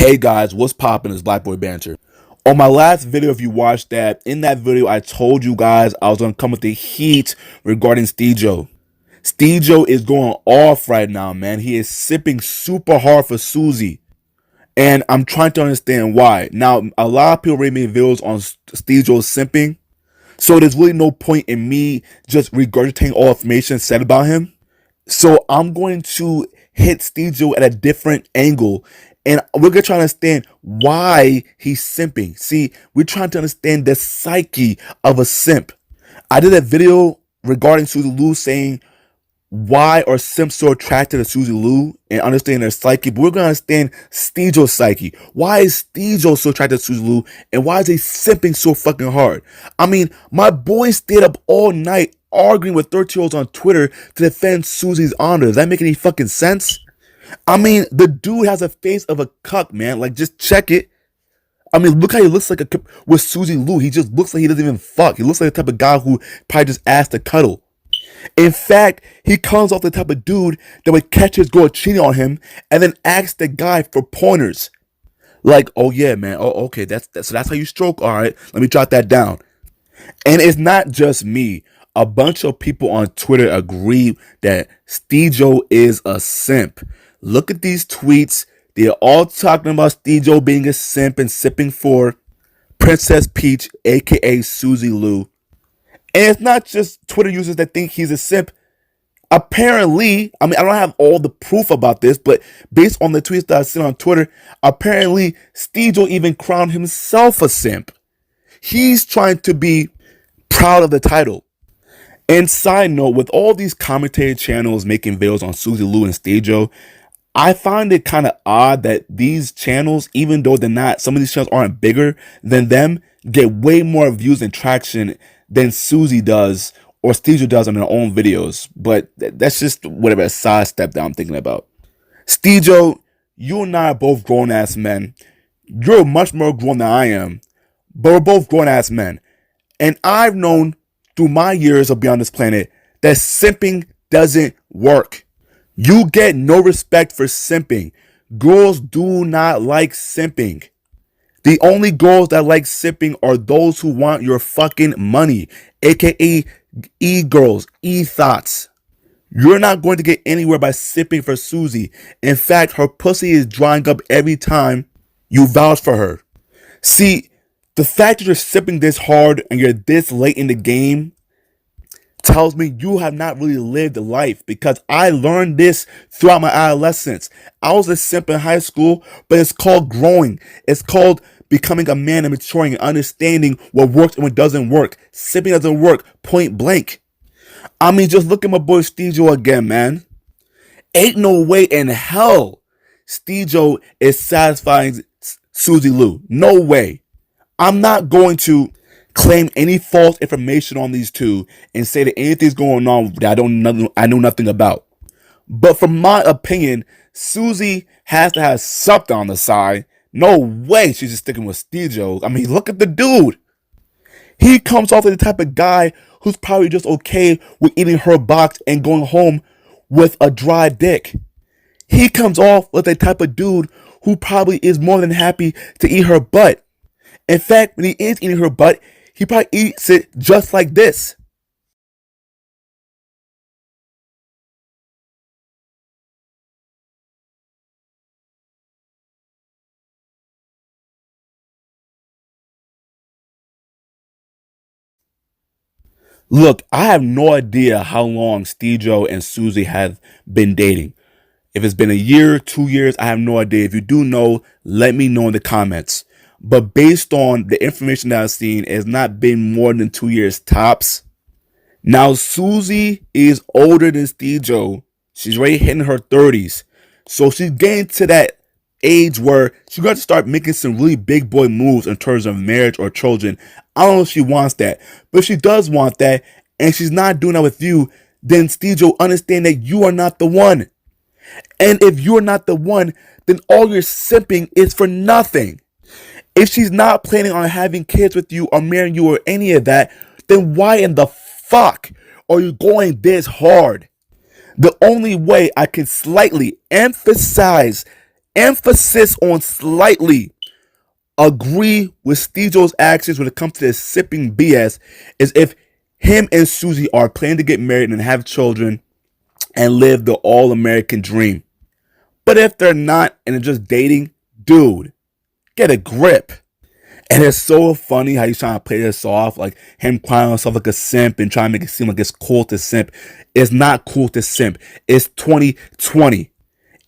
Hey guys, what's poppin'? It's BlackBoyBanter. On my last video, if you watched that, in that video I told you guys I was gonna come with the heat regarding STEEJO. STEEJO is going off right now, man. He is sipping super hard for Suzy. And I'm trying to understand why. Now, a lot of people already made videos on STEEJO simping. So there's really no point in me just regurgitating all information said about him. So I'm going to hit STEEJO at a different angle, and we're gonna try to understand why he's simping. See, we're trying to understand the psyche of a simp. I did a video regarding Suzy Lou saying why are simps so attracted to Suzy Lou and understanding their psyche, but we're gonna understand STEEJO's psyche. Why is STEEJO so attracted to Suzy Lou, and why is he simping so fucking hard? I mean, my boy stayed up all night arguing with 13-year-olds on Twitter to defend Suzy's honor. Does that make any fucking sense? I mean, the dude has a face of a cuck, man. Like, just check it. I mean, look how he looks like with Suzy Lou. He just looks like he doesn't even fuck. He looks like the type of guy who probably just asked to cuddle. In fact, he comes off the type of dude that would catch his girl cheating on him and then ask the guy for pointers. Like, oh yeah, man. Oh, okay. So that's how you stroke. All right. Let me jot that down. And it's not just me. A bunch of people on Twitter agree that STEEJO is a simp. Look at these tweets. They're all talking about STEEJO being a simp and sipping for Princess Peach, aka Suzy Lou. And it's not just Twitter users that think he's a simp. Apparently, I mean, I don't have all the proof about this, but based on the tweets that I see on Twitter, apparently STEEJO even crowned himself a simp. He's trying to be proud of the title. And side note, with all these commentary channels making videos on Suzy Lou and STEEJO, I find it kind of odd that these channels, even though they're not, some of these channels aren't bigger than them, get way more views and traction than Suzy does or STEEJO does on their own videos. But that's just whatever, a sidestep that I'm thinking about. STEEJO, you and I are both grown-ass men. You're much more grown than I am, but we're both grown-ass men. And I've known through my years of being on this planet that simping doesn't work. You get no respect for simping. Girls do not like simping. The only girls that like simping are those who want your fucking money, aka e-girls, e-thoughts. You're not going to get anywhere by simping for Suzy. In fact, her pussy is drying up every time you vouch for her. See, the fact that you're sipping this hard and you're this late in the game tells me you have not really lived life, because I learned this throughout my adolescence. I was a simp in high school, but it's called growing. It's called becoming a man and maturing and understanding what works and what doesn't work. Simping doesn't work, point blank. I mean, just look at my boy STEEJO again, man. Ain't no way in hell STEEJO is satisfying Suzy Lou. No way. I'm not going to claim any false information on these two and say that anything's going on that I know nothing about. But from my opinion, Suzy has to have something on the side. No way she's just sticking with STEEJO. I mean, look at the dude. He comes off as the type of guy who's probably just okay with eating her box and going home with a dry dick. He comes off with the type of dude who probably is more than happy to eat her butt. In fact, when he is eating her butt, he probably eats it just like this. Look, I have no idea how long STEEJO and Suzy have been dating. If it's been a year, 2 years, I have no idea. If you do know, let me know in the comments. But based on the information that I've seen, it's not been more than 2 years tops. Now, Suzy is older than STEEJO. She's already hitting her 30s. So she's getting to that age where she's going to start making some really big boy moves in terms of marriage or children. I don't know if she wants that. But if she does want that and she's not doing that with you, then STEEJO, understand that you are not the one. And if you're not the one, then all your simping is for nothing. If she's not planning on having kids with you or marrying you or any of that, then why in the fuck are you going this hard? The only way I can slightly emphasize Emphasis on slightly. Agree with STEEJO's actions when it comes to this sipping BS is if him and Suzy are planning to get married and have children and live the all-American dream. But if they're not and they're just dating, dude, get a grip. And it's so funny how he's trying to play this off, like him crying himself like a simp and trying to make it seem like it's cool to simp. It's not cool to simp. It's 2020.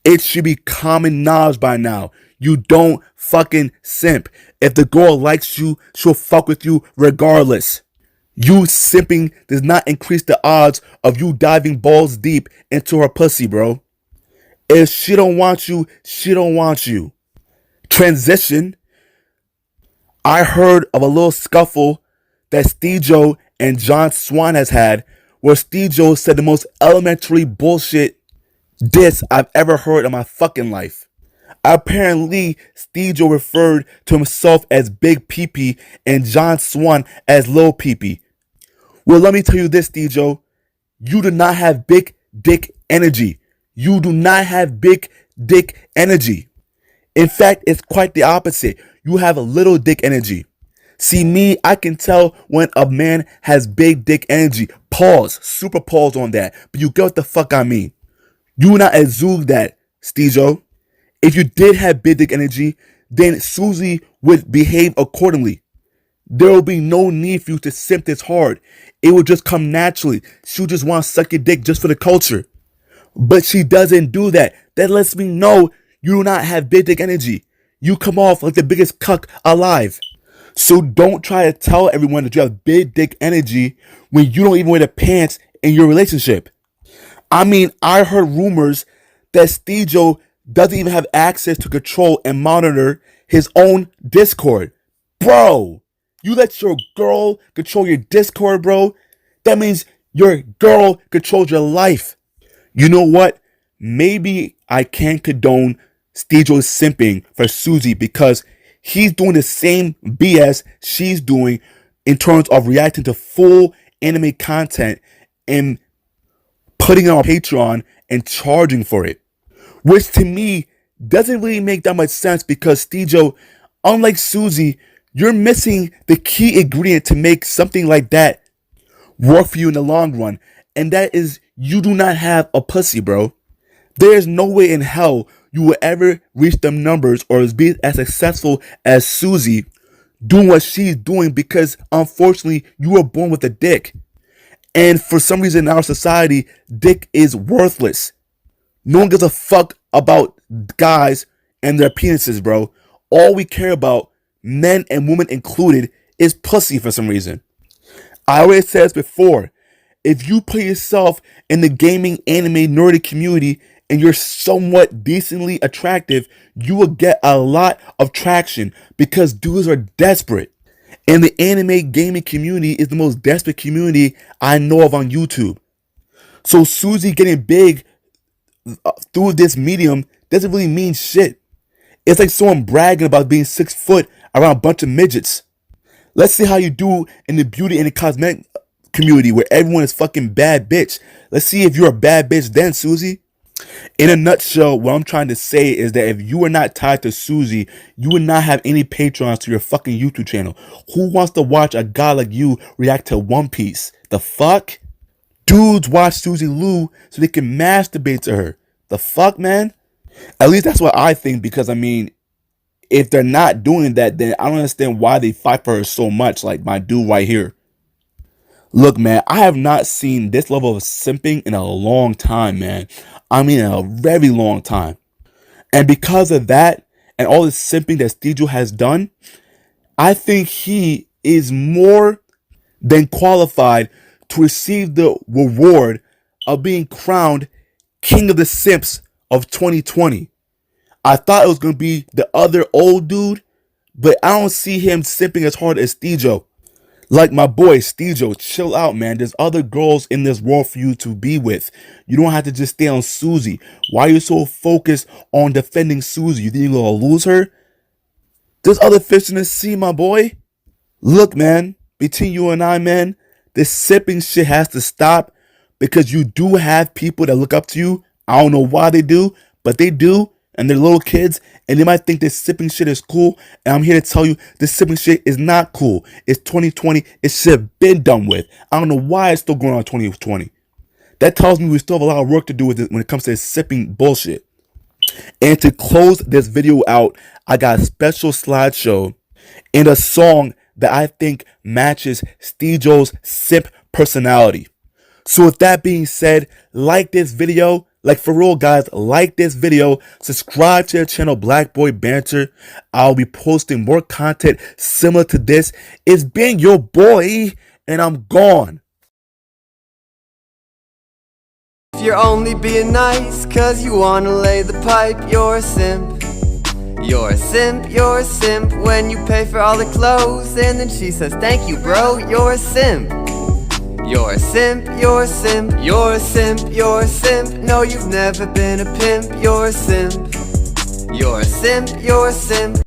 It should be common knowledge by now. You don't fucking simp. If the girl likes you, she'll fuck with you regardless. You simping does not increase the odds of you diving balls deep into her pussy, bro. If she don't want you, she don't want you. Transition. I heard of a little scuffle that STEEJO and John Swan has had where STEEJO said the most elementary bullshit diss I've ever heard in my fucking life. Apparently, STEEJO referred to himself as Big Pee and John Swan as Lil Pee. Well, let me tell you this, STEEJO. You do not have big dick energy. You do not have big dick energy. In fact, it's quite the opposite. You have a little dick energy. See me, I can tell when a man has big dick energy. Pause. Super pause on that. But you get what the fuck I mean. You not exude that, STEEJO. If you did have big dick energy, then Suzy would behave accordingly. There will be no need for you to simp this hard. It will just come naturally. She'll just want to suck your dick just for the culture. But she doesn't do that. That lets me know you do not have big dick energy. You come off like the biggest cuck alive. So don't try to tell everyone that you have big dick energy when you don't even wear the pants in your relationship. I mean, I heard rumors that STEEJO doesn't even have access to control and monitor his own Discord. Bro, you let your girl control your Discord, bro? That means your girl controls your life. You know what? Maybe I can't condone STEEJO's simping for Suzy because he's doing the same BS she's doing in terms of reacting to full anime content and putting it on Patreon and charging for it. Which to me doesn't really make that much sense because STEEJO, unlike Suzy, you're missing the key ingredient to make something like that work for you in the long run. And that is you do not have a pussy, bro. There's no way in hell you will ever reach them numbers or be as successful as Suzy doing what she's doing because unfortunately you were born with a dick. And for some reason in our society, dick is worthless. No one gives a fuck about guys and their penises, bro. All we care about, men and women included, is pussy for some reason. I already said this before. If you put yourself in the gaming, anime, nerdy community and you're somewhat decently attractive, you will get a lot of traction because dudes are desperate. And the anime gaming community is the most desperate community I know of on YouTube. So Suzy getting big through this medium doesn't really mean shit. It's like someone bragging about being 6 foot around a bunch of midgets. Let's see how you do in the beauty and the cosmetic community where everyone is fucking bad bitch. Let's see if you're a bad bitch then, Suzy. In a nutshell, what I'm trying to say is that if you are not tied to Suzy, you would not have any patrons to your fucking YouTube channel. Who wants to watch a guy like you react to One Piece? The fuck? Dudes watch Suzy Lou so they can masturbate to her. The fuck, man? At least that's what I think because, I mean, if they're not doing that, then I don't understand why they fight for her so much, like my dude right here. Look, man, I have not seen this level of simping in a long time, man. I mean, in a very long time. And because of that, and all the simping that STEEJO has done, I think he is more than qualified to receive the reward of being crowned King of the Simps of 2020. I thought it was going to be the other old dude, but I don't see him simping as hard as STEEJO. Like my boy STEEJO, chill out, man. There's other girls in this world for you to be with. You don't have to just stay on Suzy. Why are you so focused on defending Suzy? You think you're going to lose her? There's other fish in the sea, my boy. Look, man, between you and I, man, this sipping shit has to stop because you do have people that look up to you. I don't know why they do, but they do. and they're little kids, and they might think this sipping shit is cool, and I'm here to tell you this sipping shit is not cool. It's 2020. It should have been done with. I don't know why it's still going on in 2020. That tells me we still have a lot of work to do with it when it comes to this sipping bullshit. And to close this video out, I got a special slideshow and a song that I think matches STEEJO's simp personality. So with that being said, like this video, like for real guys, like this video, subscribe to the channel BlackBoyBanter. I'll be posting more content similar to this. It's been your boy, and I'm gone. If you're only being nice cause you wanna lay the pipe, you're a simp. You're a simp, you're a simp. When you pay for all the clothes and then she says thank you bro, you're a simp. You're a simp, you're a simp, you're a simp, you're a simp. No, you've never been a pimp, you're a simp. You're a simp, you're a simp.